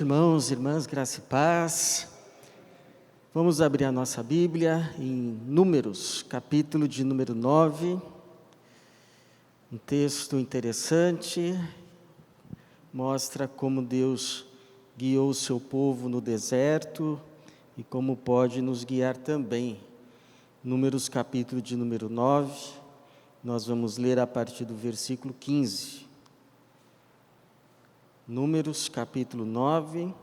Irmãos, irmãs, graça e paz. Vamos abrir a nossa Bíblia em Números, capítulo de número 9. Um texto interessante, mostra como Deus guiou o seu povo no deserto e como pode nos guiar também. Números, capítulo de número 9, nós vamos ler a partir do versículo 15. Números, capítulo 9,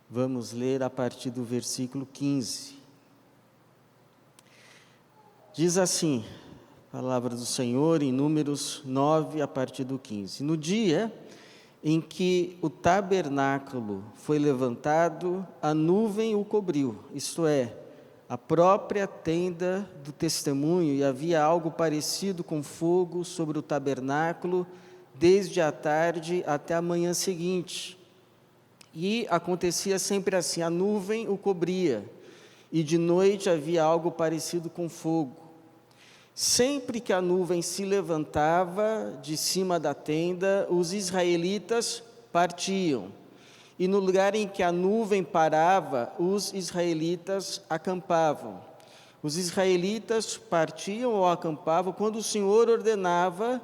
vamos ler a partir do versículo 15. Diz assim, a palavra do Senhor em Números 9, a partir do 15. No dia em que o tabernáculo foi levantado, a nuvem o cobriu, isto é, a própria tenda do testemunho, e havia algo parecido com fogo sobre o tabernáculo, desde a tarde até a manhã seguinte. E acontecia sempre assim, a nuvem o cobria, e de noite havia algo parecido com fogo. Sempre que a nuvem se levantava de cima da tenda, os israelitas partiam. E no lugar em que a nuvem parava, os israelitas acampavam. Os israelitas partiam ou acampavam quando o Senhor ordenava,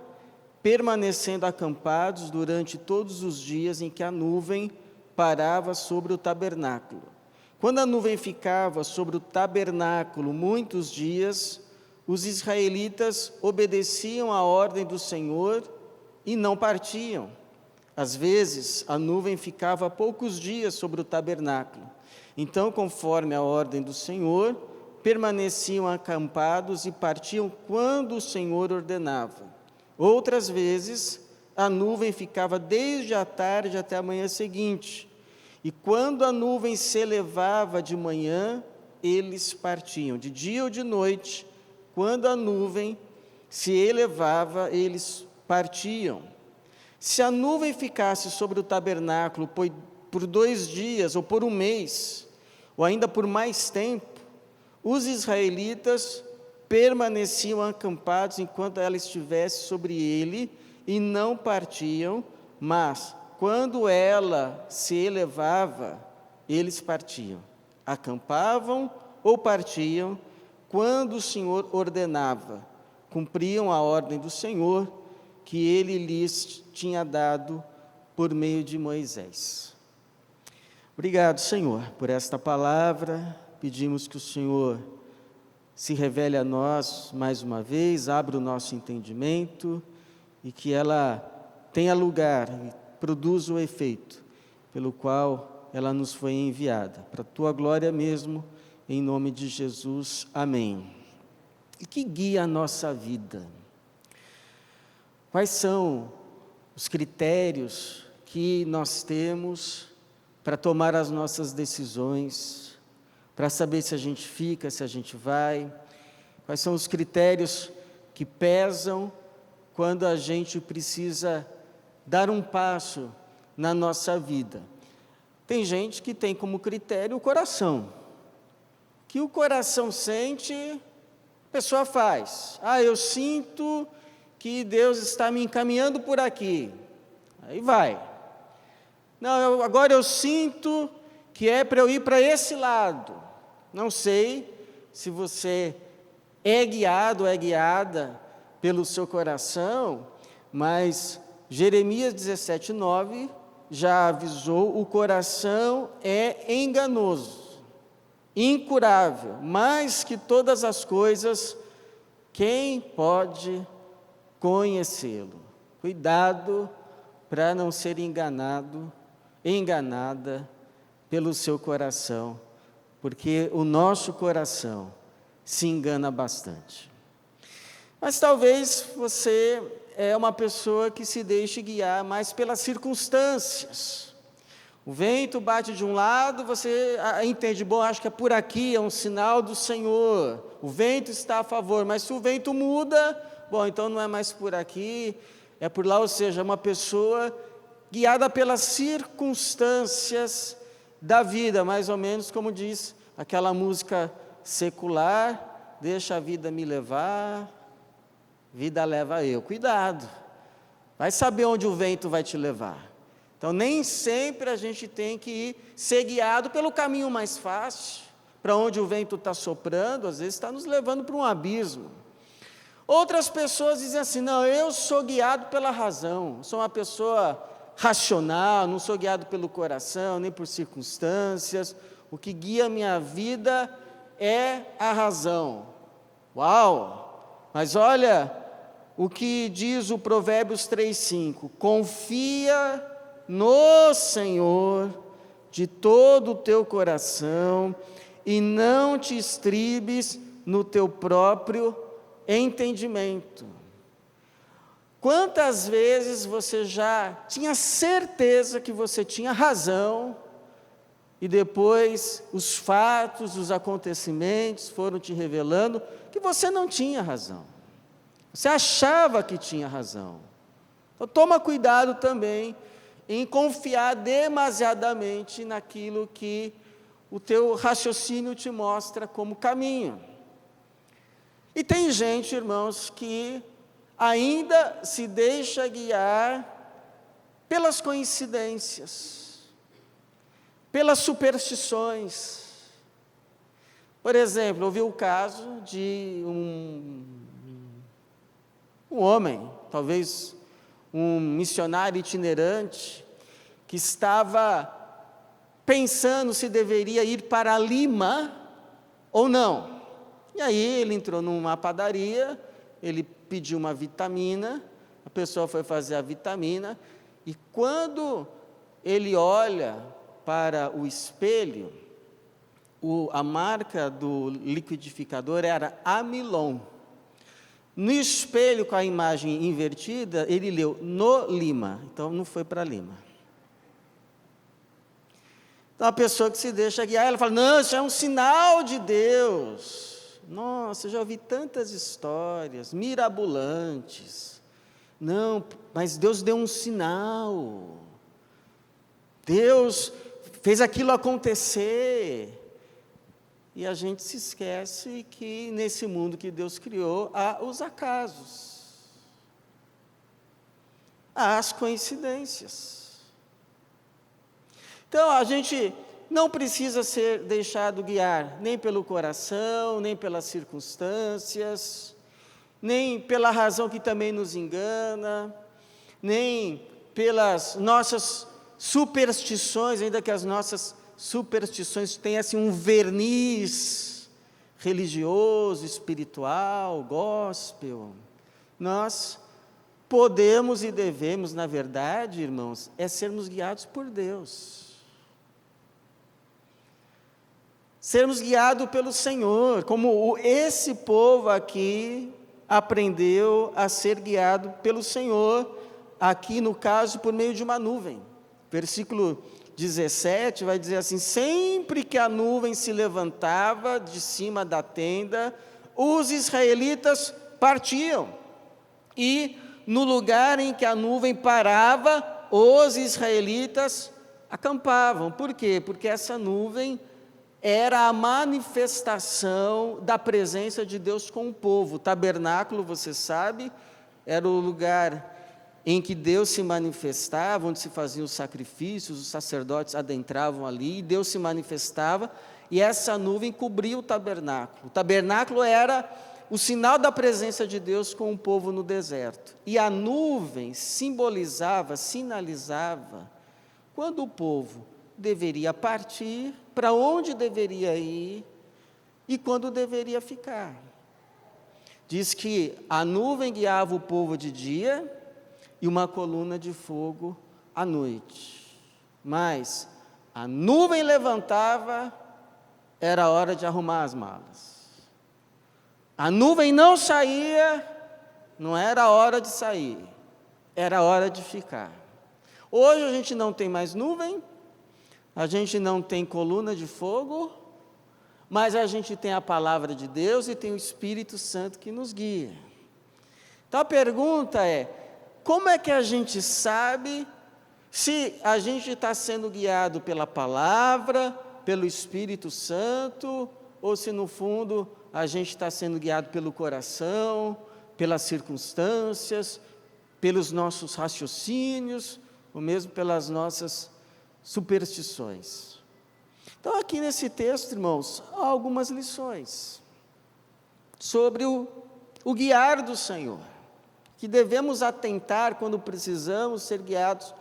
permanecendo acampados durante todos os dias em que a nuvem parava sobre o tabernáculo. Quando a nuvem ficava sobre o tabernáculo muitos dias, os israelitas obedeciam à ordem do Senhor e não partiam. Às vezes, a nuvem ficava poucos dias sobre o tabernáculo. Então, conforme a ordem do Senhor, permaneciam acampados e partiam quando o Senhor ordenava. Outras vezes, a nuvem ficava desde a tarde até a manhã seguinte, e quando a nuvem se elevava de manhã, eles partiam. De dia ou de noite, quando a nuvem se elevava, eles partiam. Se a nuvem ficasse sobre o tabernáculo por 2 dias, ou por 1 mês, ou ainda por mais tempo, os israelitas permaneciam acampados enquanto ela estivesse sobre ele e não partiam, mas quando ela se elevava, eles partiam. Acampavam ou partiam quando o Senhor ordenava. Cumpriam a ordem do Senhor que ele lhes tinha dado por meio de Moisés. Obrigado, Senhor, por esta palavra. Pedimos que o Senhor se revele a nós mais uma vez, abra o nosso entendimento e que ela tenha lugar e produza o efeito pelo qual ela nos foi enviada. Para a tua glória mesmo, em nome de Jesus. Amém. E que guia a nossa vida? Quais são os critérios que nós temos para tomar as nossas decisões, para saber se a gente fica, se a gente vai? Quais são os critérios que pesam quando a gente precisa dar um passo na nossa vida? Tem gente que tem como critério o coração. O que o coração sente, a pessoa faz. Eu sinto que Deus está me encaminhando por aqui. Aí vai. Não, agora eu sinto que é para eu ir para esse lado. Não sei se você é guiado, é guiada pelo seu coração, mas Jeremias 17:9 já avisou: o coração é enganoso, incurável, mais que todas as coisas, quem pode conhecê-lo? Cuidado para não ser enganado, enganada pelo seu coração, porque o nosso coração se engana bastante. Mas talvez você é uma pessoa que se deixe guiar mais pelas circunstâncias. O vento bate de um lado, você entende, bom, acho que é por aqui, é um sinal do Senhor. O vento está a favor, mas se o vento muda, bom, então não é mais por aqui, é por lá. Ou seja, uma pessoa guiada pelas circunstâncias da vida, mais ou menos como diz aquela música secular: deixa a vida me levar, vida leva eu. Cuidado, vai saber onde o vento vai te levar. Então, nem sempre a gente tem que ser guiado pelo caminho mais fácil, para onde o vento está soprando, às vezes está nos levando para um abismo. Outras pessoas dizem assim, não, eu sou guiado pela razão, sou uma pessoa racional, não sou guiado pelo coração, nem por circunstâncias, o que guia a minha vida é a razão. Uau! Mas olha o que diz o Provérbios 3:5, confia no Senhor de todo o teu coração e não te estribes no teu próprio entendimento. Quantas vezes você já tinha certeza que você tinha razão e depois os fatos, os acontecimentos foram te revelando que você não tinha razão. Você achava que tinha razão. Então toma cuidado também em confiar demasiadamente naquilo que o teu raciocínio te mostra como caminho. E tem gente, irmãos, que ainda se deixa guiar pelas coincidências, pelas superstições. Por exemplo, eu vi o caso de um homem, talvez um missionário itinerante, que estava pensando se deveria ir para Lima ou não. E aí ele entrou numa padaria, ele pediu uma vitamina, a pessoa foi fazer a vitamina, e quando ele olha para o espelho, a marca do liquidificador era Amilon. No espelho, com a imagem invertida, ele leu no Lima, então não foi para Lima. Então a pessoa que se deixa guiar, ela fala, não, isso é um sinal de Deus. Nossa, eu já ouvi tantas histórias mirabolantes. Não, mas Deus deu um sinal. Deus fez aquilo acontecer. E a gente se esquece que nesse mundo que Deus criou, há os acasos. Há as coincidências. Então, a gente não precisa ser deixado guiar nem pelo coração, nem pelas circunstâncias, nem pela razão que também nos engana, nem pelas nossas superstições, ainda que as nossas superstições têm assim um verniz religioso, espiritual, gospel. Nós podemos e devemos, na verdade, irmãos, sermos guiados por Deus. Sermos guiados pelo Senhor, como esse povo aqui aprendeu a ser guiado pelo Senhor, aqui no caso por meio de uma nuvem. Versículo 17 vai dizer assim, sempre que a nuvem se levantava de cima da tenda, os israelitas partiam, e no lugar em que a nuvem parava, os israelitas acampavam. Por quê? Porque essa nuvem era a manifestação da presença de Deus com o povo. O tabernáculo, você sabe, era o lugar em que Deus se manifestava, onde se faziam os sacrifícios, os sacerdotes adentravam ali, e Deus se manifestava, e essa nuvem cobria o tabernáculo. O tabernáculo era o sinal da presença de Deus com o povo no deserto. E a nuvem simbolizava, sinalizava, quando o povo deveria partir, para onde deveria ir, e quando deveria ficar. Diz que a nuvem guiava o povo de dia, e uma coluna de fogo à noite. Mas a nuvem levantava, era hora de arrumar as malas. A nuvem não saía, não era hora de sair, era hora de ficar. Hoje a gente não tem mais nuvem, a gente não tem coluna de fogo, mas a gente tem a palavra de Deus e tem o Espírito Santo que nos guia. Então a pergunta é, como é que a gente sabe se a gente está sendo guiado pela palavra, pelo Espírito Santo, ou se no fundo a gente está sendo guiado pelo coração, pelas circunstâncias, pelos nossos raciocínios, ou mesmo pelas nossas superstições. Então, aqui nesse texto, irmãos, há algumas lições sobre o guiar do Senhor, que devemos atentar quando precisamos ser guiados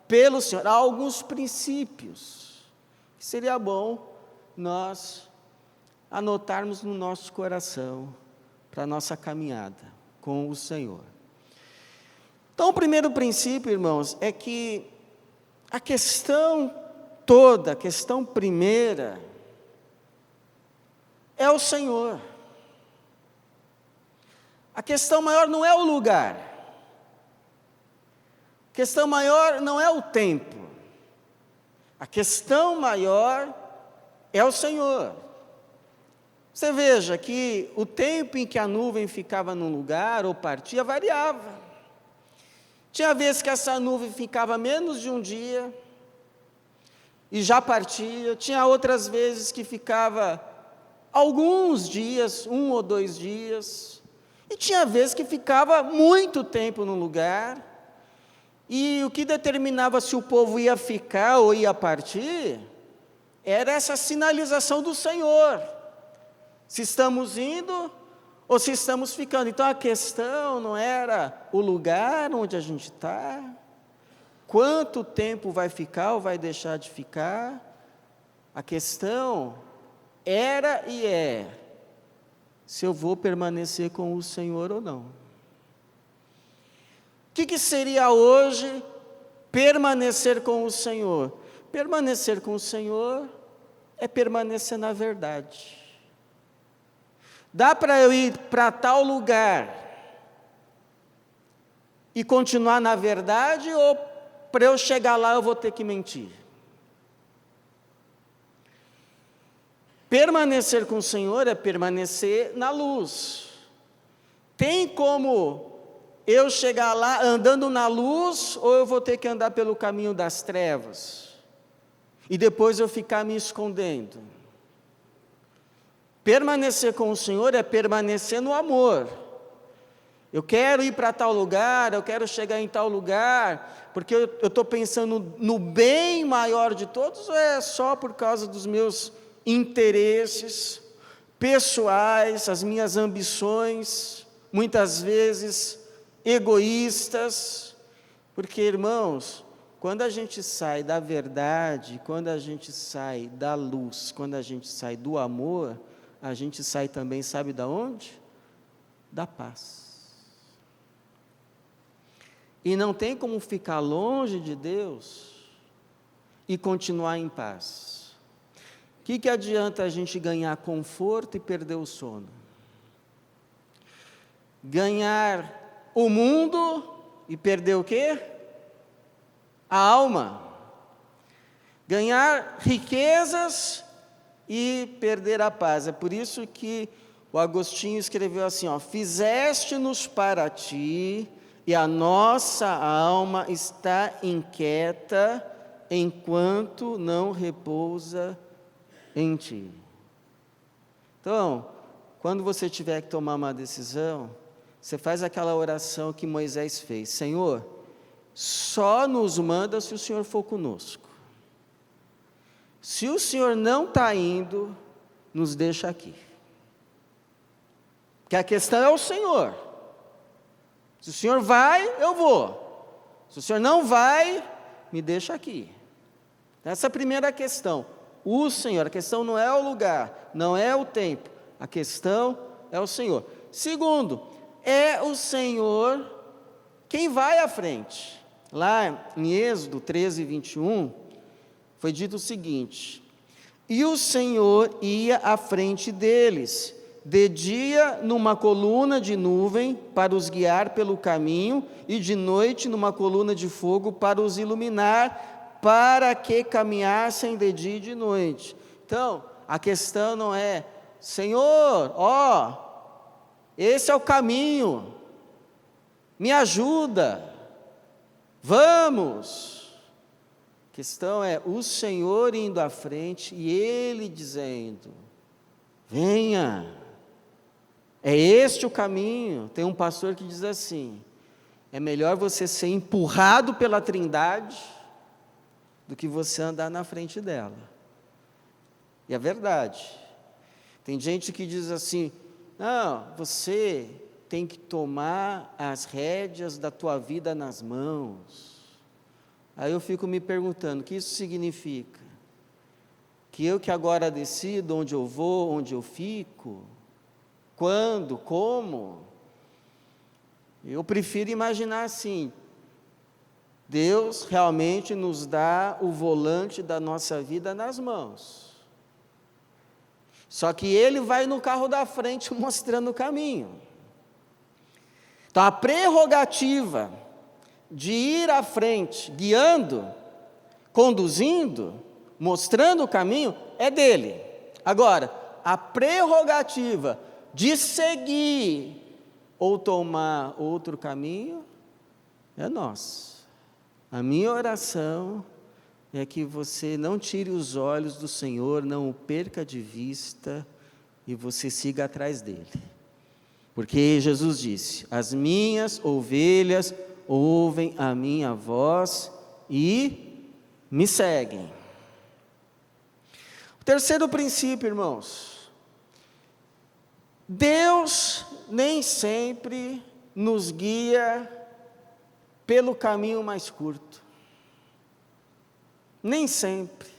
pelo Senhor. Há alguns princípios que seria bom nós anotarmos no nosso coração para a nossa caminhada com o Senhor. Então, o primeiro princípio, irmãos, é que a questão toda, a questão primeira, é o Senhor. A questão maior não é o lugar. A questão maior não é o tempo. A questão maior é o Senhor. Você veja que o tempo em que a nuvem ficava num lugar ou partia variava. Tinha vezes que essa nuvem ficava menos de um dia e já partia. Tinha outras vezes que ficava alguns dias, 1 ou 2 dias. E tinha vezes que ficava muito tempo no lugar. E o que determinava se o povo ia ficar ou ia partir era essa sinalização do Senhor. Se estamos indo ou se estamos ficando. Então a questão não era o lugar onde a gente está, quanto tempo vai ficar ou vai deixar de ficar. A questão era e é se eu vou permanecer com o Senhor ou não. O que seria hoje permanecer com o Senhor? Permanecer com o Senhor é permanecer na verdade. Dá para eu ir para tal lugar e continuar na verdade, ou para eu chegar lá eu vou ter que mentir? Permanecer com o Senhor é permanecer na luz. Tem como eu chegar lá andando na luz, ou eu vou ter que andar pelo caminho das trevas e depois eu ficar me escondendo? Permanecer com o Senhor é permanecer no amor. Eu quero ir para tal lugar, eu quero chegar em tal lugar, porque eu estou pensando no bem maior de todos, ou é só por causa dos meus interesses pessoais, as minhas ambições, muitas vezes egoístas? Porque, irmãos, quando a gente sai da verdade, quando a gente sai da luz, quando a gente sai do amor, a gente sai também, sabe da onde? Da paz. E não tem como ficar longe de Deus e continuar em paz. O que adianta a gente ganhar conforto e perder o sono? Ganhar o mundo e perder o quê? A alma. Ganhar riquezas e perder a paz. É por isso que o Agostinho escreveu assim, fizeste-nos para ti, e a nossa alma está inquieta, enquanto não repousa em ti. Então, quando você tiver que tomar uma decisão, você faz aquela oração que Moisés fez: Senhor, só nos manda se o Senhor for conosco. Se o Senhor não está indo, nos deixa aqui. Porque a questão é o Senhor. Se o Senhor vai, eu vou. Se o Senhor não vai, me deixa aqui. Essa é a primeira questão. O Senhor, a questão não é o lugar, não é o tempo. A questão é o Senhor. Segundo, é o Senhor quem vai à frente. Lá em Êxodo 13, 21, foi dito o seguinte: e o Senhor ia à frente deles, de dia numa coluna de nuvem para os guiar pelo caminho, e de noite numa coluna de fogo para os iluminar, para que caminhassem de dia e de noite. Então, a questão não é: Senhor, esse é o caminho, me ajuda, vamos. A questão é o Senhor indo à frente e Ele dizendo: venha, é este o caminho. Tem um pastor que diz assim: É melhor você ser empurrado pela Trindade do que você andar na frente dela. E é verdade. Tem gente que diz assim: não, você tem que tomar as rédeas da tua vida nas mãos. Aí eu fico me perguntando, o que isso significa? Que eu que agora decido onde eu vou, onde eu fico, quando, como? Eu prefiro imaginar assim: Deus realmente nos dá o volante da nossa vida nas mãos. Só que Ele vai no carro da frente mostrando o caminho. Então a prerrogativa de ir à frente, guiando, conduzindo, mostrando o caminho, é dele. Agora, a prerrogativa de seguir ou tomar outro caminho, é nossa. A minha oração é que você não tire os olhos do Senhor, não o perca de vista e você siga atrás dele. Porque Jesus disse: as minhas ovelhas ouvem a minha voz e me seguem. O terceiro princípio, irmãos: Deus nem sempre nos guia pelo caminho mais curto. Nem sempre.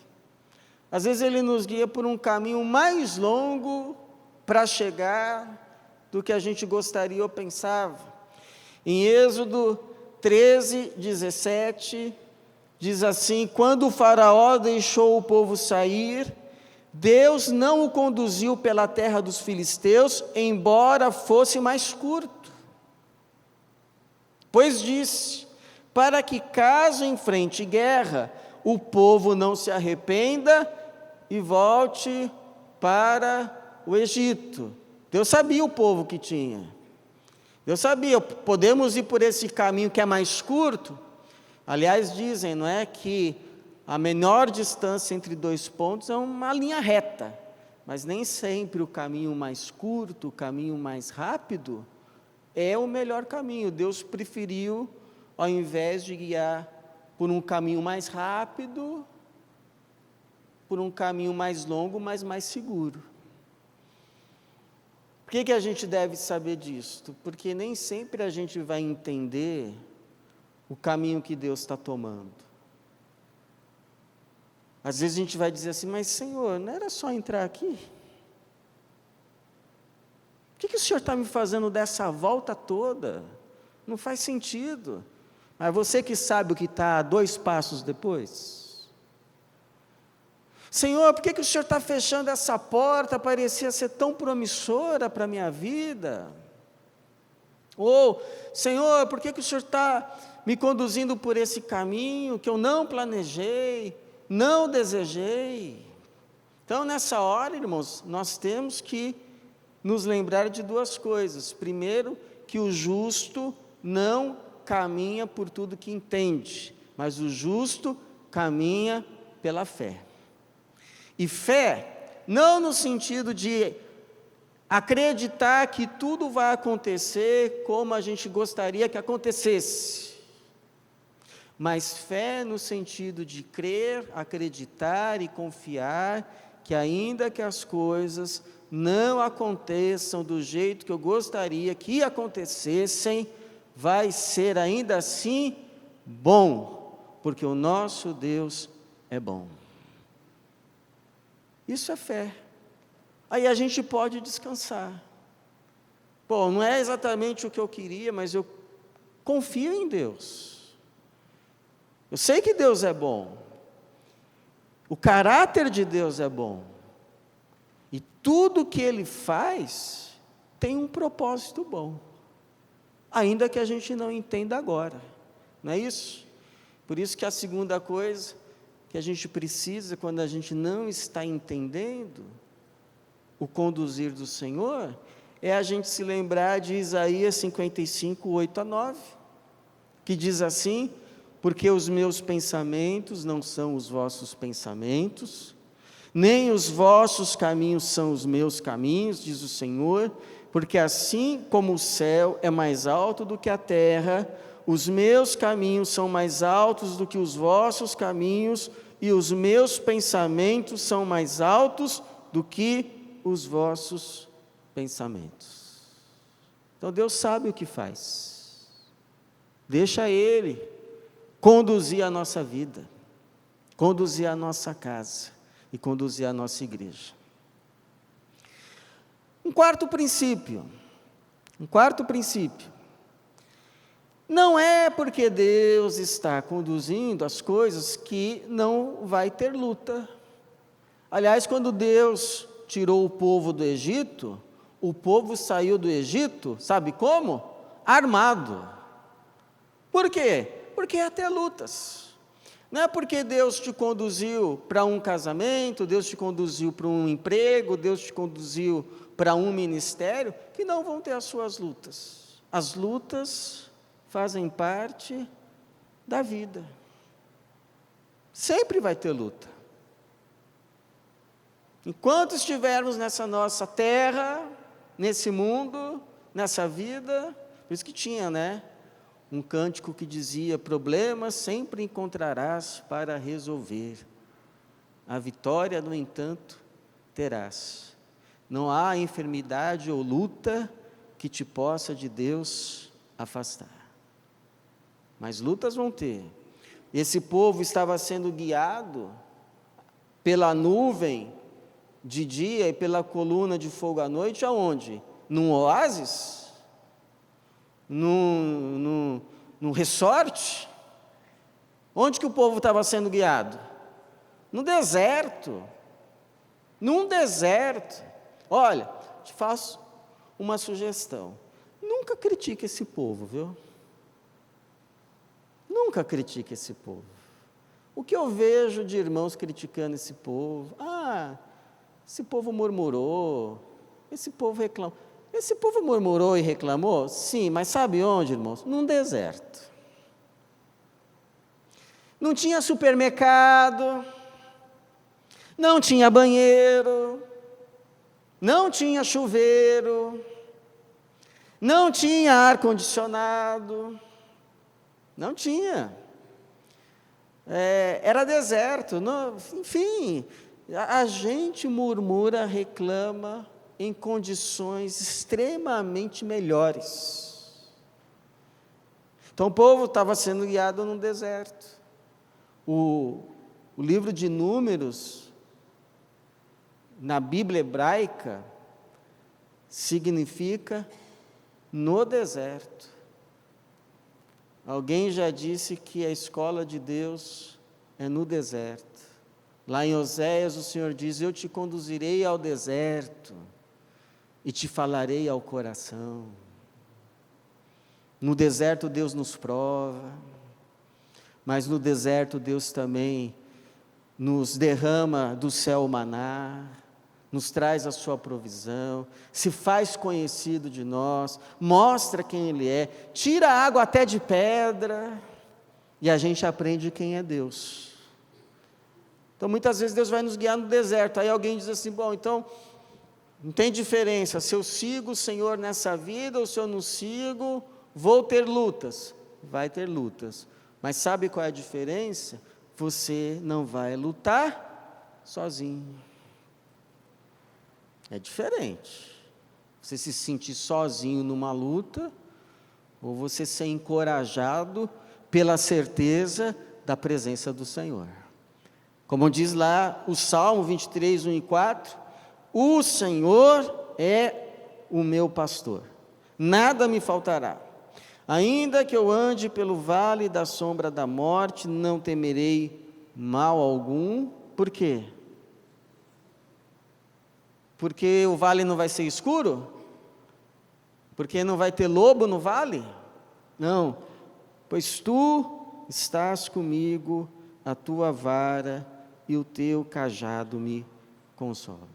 Às vezes Ele nos guia por um caminho mais longo para chegar do que a gente gostaria ou pensava. Em Êxodo 13, 17, diz assim: quando o faraó deixou o povo sair, Deus não o conduziu pela terra dos filisteus, embora fosse mais curto. Pois disse: para que caso enfrente guerra, o povo não se arrependa e volte para o Egito. Deus sabia o povo que tinha. Deus sabia, podemos ir por esse caminho que é mais curto. Aliás, dizem, não é, que a menor distância entre dois pontos é uma linha reta, mas nem sempre o caminho mais curto, o caminho mais rápido, é o melhor caminho. Deus preferiu, ao invés de guiar por um caminho mais rápido, por um caminho mais longo, mas mais seguro. Por que a gente deve saber disso? Porque nem sempre a gente vai entender o caminho que Deus está tomando. Às vezes a gente vai dizer assim: mas Senhor, não era só entrar aqui? Por que o Senhor está me fazendo dessa volta toda? Não faz sentido. Mas você que sabe o que está a 2 passos depois? Senhor, por que o Senhor está fechando essa porta? Parecia ser tão promissora para a minha vida. Ou, Senhor, por que o Senhor está me conduzindo por esse caminho que eu não planejei, não desejei? Então, nessa hora, irmãos, nós temos que nos lembrar de 2 coisas. Primeiro, que o justo não caminha por tudo que entende, mas o justo caminha pela fé. E fé, não no sentido de acreditar que tudo vai acontecer como a gente gostaria que acontecesse, mas fé no sentido de crer, acreditar e confiar que ainda que as coisas não aconteçam do jeito que eu gostaria que acontecessem, vai ser ainda assim bom, porque o nosso Deus é bom. Isso é fé. Aí a gente pode descansar. Bom, não é exatamente o que eu queria, mas eu confio em Deus. Eu sei que Deus é bom. O caráter de Deus é bom. E tudo que Ele faz tem um propósito bom. Ainda que a gente não entenda agora. Não é isso? Por isso que a segunda coisa que a gente precisa, quando a gente não está entendendo o conduzir do Senhor, é a gente se lembrar de Isaías 55, 8 a 9, que diz assim: porque os meus pensamentos não são os vossos pensamentos, nem os vossos caminhos são os meus caminhos, diz o Senhor, porque assim como o céu é mais alto do que a terra, os meus caminhos são mais altos do que os vossos caminhos, e os meus pensamentos são mais altos do que os vossos pensamentos. Então Deus sabe o que faz. Deixa Ele conduzir a nossa vida, conduzir a nossa casa e conduzir a nossa igreja. Um quarto princípio. Não é porque Deus está conduzindo as coisas que não vai ter luta. Aliás, quando Deus tirou o povo do Egito, o povo saiu do Egito, sabe como? Armado. Por quê? Porque ia ter lutas. Não é porque Deus te conduziu para um casamento, Deus te conduziu para um emprego, Deus te conduziu para um ministério, que não vão ter as suas lutas. As lutas fazem parte da vida. Sempre vai ter luta. Enquanto estivermos nessa nossa terra, nesse mundo, nessa vida, por isso que tinha, um cântico que dizia: problemas sempre encontrarás para resolver, a vitória, no entanto, terás. Não há enfermidade ou luta que te possa de Deus afastar. Mas lutas vão ter. Esse povo estava sendo guiado pela nuvem de dia e pela coluna de fogo à noite, aonde? Num oásis? Num resort? Onde que o povo estava sendo guiado? No deserto. Num deserto. Olha, te faço uma sugestão. Nunca critique esse povo, viu? Nunca critique esse povo. O que eu vejo de irmãos criticando esse povo? Esse povo murmurou, esse povo reclamou. Esse povo murmurou e reclamou? Sim, mas sabe onde, irmãos? Num deserto. Não tinha supermercado, não tinha banheiro, não tinha chuveiro, não tinha ar-condicionado, não tinha. Era deserto, enfim, a gente murmura, reclama em condições extremamente melhores. Então o povo estava sendo guiado num deserto. O livro de Números, na Bíblia hebraica, significa no deserto. Alguém já disse que a escola de Deus é no deserto. Lá em Oséias o Senhor diz: eu te conduzirei ao deserto e te falarei ao coração. No deserto Deus nos prova, mas no deserto Deus também nos derrama do céu o maná, nos traz a sua provisão, se faz conhecido de nós, mostra quem Ele é, tira a água até de pedra, e a gente aprende quem é Deus. Então muitas vezes Deus vai nos guiar no deserto, aí alguém diz assim: bom, então não tem diferença, se eu sigo o Senhor nessa vida ou se eu não sigo, vou ter lutas. Vai ter lutas, mas sabe qual é a diferença? Você não vai lutar sozinho. É diferente. Você se sentir sozinho numa luta, ou você ser encorajado pela certeza da presença do Senhor. Como diz lá o Salmo 23, 1 e 4, o Senhor é o meu pastor, nada me faltará. Ainda que eu ande pelo vale da sombra da morte, não temerei mal algum. Por quê? Porque o vale não vai ser escuro? Porque não vai ter lobo no vale? Não, pois tu estás comigo, a tua vara e o teu cajado me consolam.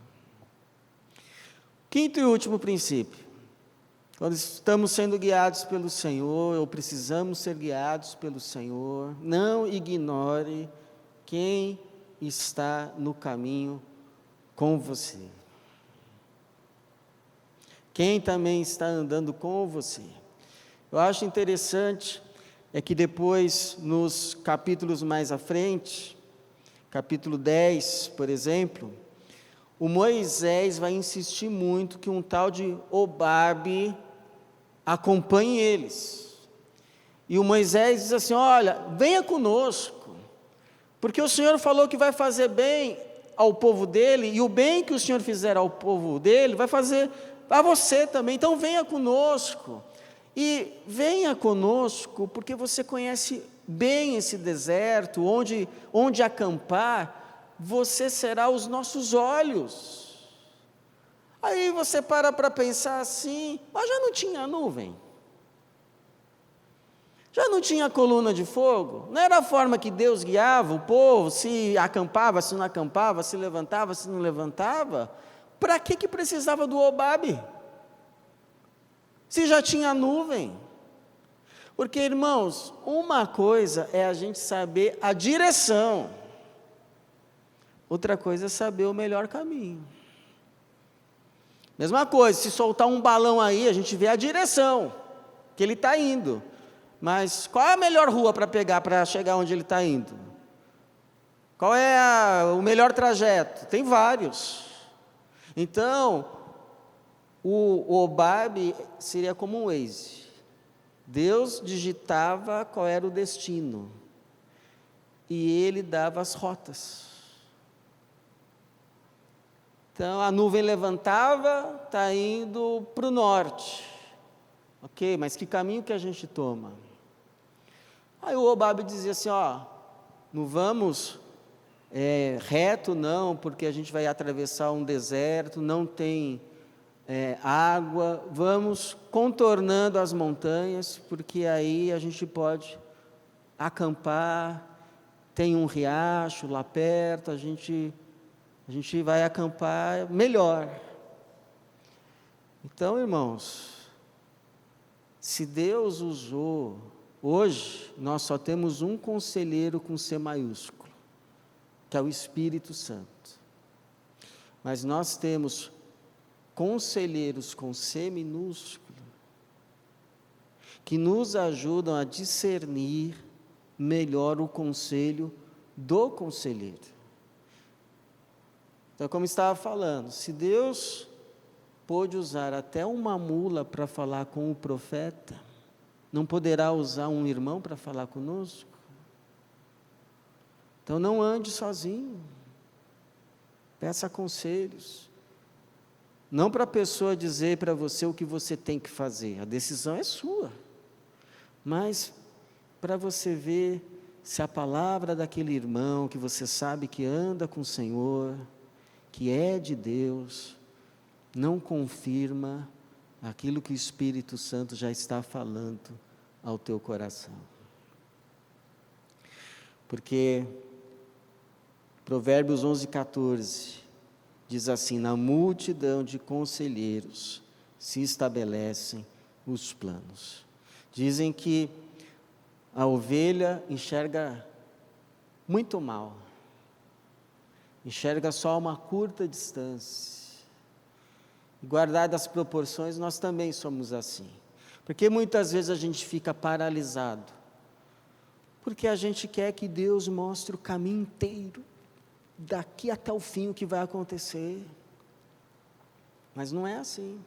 Quinto e último princípio. Quando estamos sendo guiados pelo Senhor, ou precisamos ser guiados pelo Senhor, não ignore quem está no caminho com você. Quem também está andando com você. Eu acho interessante é que depois, nos capítulos mais à frente, capítulo 10, por exemplo, o Moisés vai insistir muito que um tal de Obabe acompanhe eles. E o Moisés diz assim: olha, venha conosco, porque o Senhor falou que vai fazer bem ao povo dele, e o bem que o Senhor fizer ao povo dele, vai fazer a você também, então venha conosco. E venha conosco, porque você conhece bem esse deserto, onde acampar, você será os nossos olhos. Aí você para pensar assim, mas já não tinha nuvem? Já não tinha coluna de fogo? Não era a forma que Deus guiava o povo, se acampava, se não acampava, se levantava, se não levantava? Para que precisava do Obabe? Se já tinha nuvem? Porque, irmãos, uma coisa é a gente saber a direção, outra coisa é saber o melhor caminho. Mesma coisa, se soltar um balão aí, a gente vê a direção que ele está indo, mas qual é a melhor rua para pegar para chegar onde ele está indo? Qual é o melhor trajeto? Tem vários. Então, o Obabe seria como um Waze. Deus digitava qual era o destino e ele dava as rotas. Então a nuvem levantava, está indo para o norte. Ok, mas que caminho que a gente toma? Aí o Obabe dizia assim: ó, não vamos reto não, porque a gente vai atravessar um deserto, não tem água, vamos contornando as montanhas, porque aí a gente pode acampar, tem um riacho lá perto, a gente vai acampar melhor. Então, irmãos, se Deus usou, hoje nós só temos um conselheiro com C maiúsculo, que é o Espírito Santo, mas nós temos conselheiros com C minúsculo, que nos ajudam a discernir melhor o conselho do conselheiro. Então, como estava falando, se Deus pôde usar até uma mula para falar com o profeta, não poderá usar um irmão para falar conosco? Então não ande sozinho, peça conselhos. Não para a pessoa dizer para você o que você tem que fazer, a decisão é sua, mas para você ver se a palavra daquele irmão que você sabe que anda com o Senhor, que é de Deus, não confirma aquilo que o Espírito Santo já está falando ao teu coração. Porque Provérbios 11:14 diz assim: na multidão de conselheiros se estabelecem os planos. Dizem que a ovelha enxerga muito mal, enxerga só uma curta distância. Guardadas as proporções, nós também somos assim. Porque muitas vezes a gente fica paralisado, porque a gente quer que Deus mostre o caminho inteiro, daqui até o fim o que vai acontecer, mas não é assim.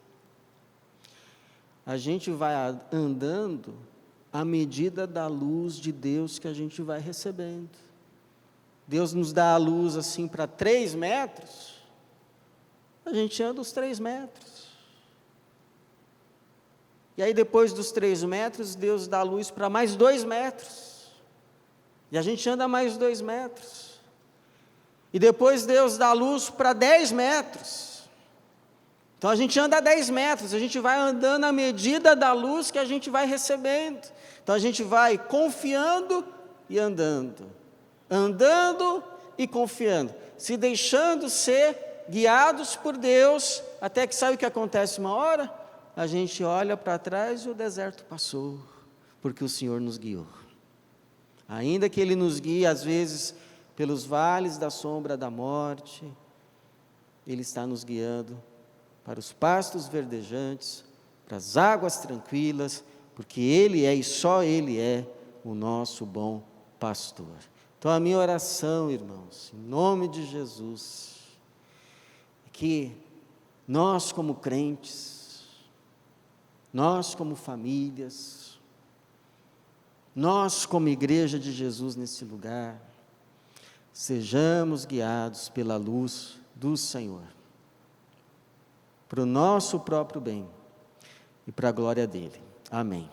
A gente vai andando à medida da luz de Deus que a gente vai recebendo. Deus nos dá a luz assim para 3 metros, a gente anda os 3 metros, e aí depois dos 3 metros, Deus dá a luz para mais 2 metros, e a gente anda mais 2 metros, e depois Deus dá luz para 10 metros, então a gente anda 10 metros, a gente vai andando à medida da luz que a gente vai recebendo, então a gente vai confiando e andando e confiando, se deixando ser guiados por Deus, até que sabe o que acontece uma hora? A gente olha para trás e o deserto passou, porque o Senhor nos guiou, ainda que Ele nos guie às vezes pelos vales da sombra da morte, Ele está nos guiando para os pastos verdejantes, para as águas tranquilas, porque Ele é e só Ele é o nosso bom pastor. Então, a minha oração, irmãos, em nome de Jesus, é que nós como crentes, nós como famílias, nós como igreja de Jesus nesse lugar, sejamos guiados pela luz do Senhor, para o nosso próprio bem e para a glória dele. Amém.